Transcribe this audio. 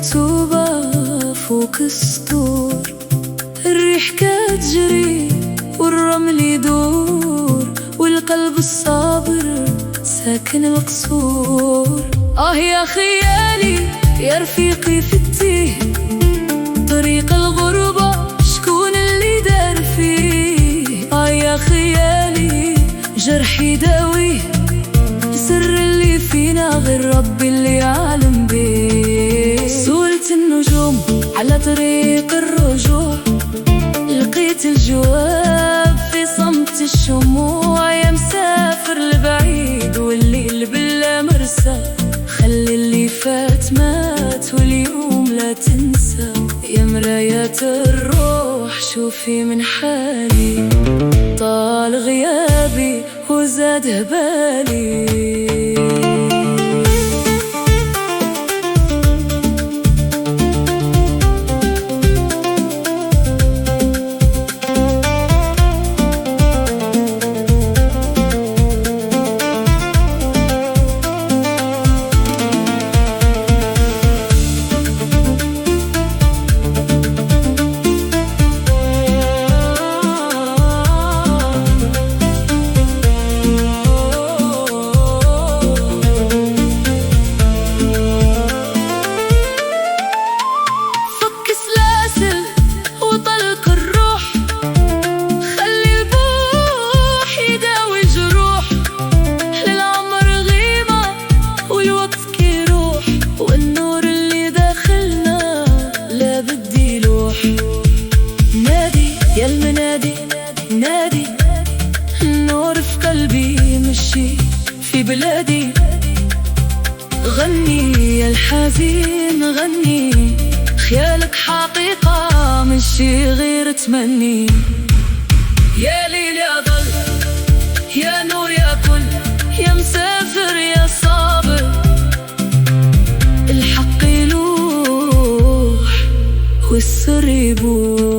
مكتوبة فوق السطور، الريح كتجري والرمل يدور، والقلب الصابر ساكن القصور. يا خيالي يا رفيقي في التيه، طريق الغربة شكون اللي دار فيه؟ يا خيالي جرحي داويه، سر اللي فينا غير ربي اللي يعلم بيه. سولت النجوم على طريق الرجوع، لقيت الجواب في صمت الشموع. يا مسافر لبعيد والليل بلا مرسى، خلي اللي فات مات واليوم لا تنسى. يا مراية الروح شوفي من حالي، طال غيابي وزاد هبالي. يا المنادي نادي، النور في قلبي مشي في بلادي. غني يا الحزين غني، خيالك حقيقة مشي غير تمني. يا ليل يا ظل يا نور يا كل، يا مسافر يا صابر، الحق يلوح والسر يبوح.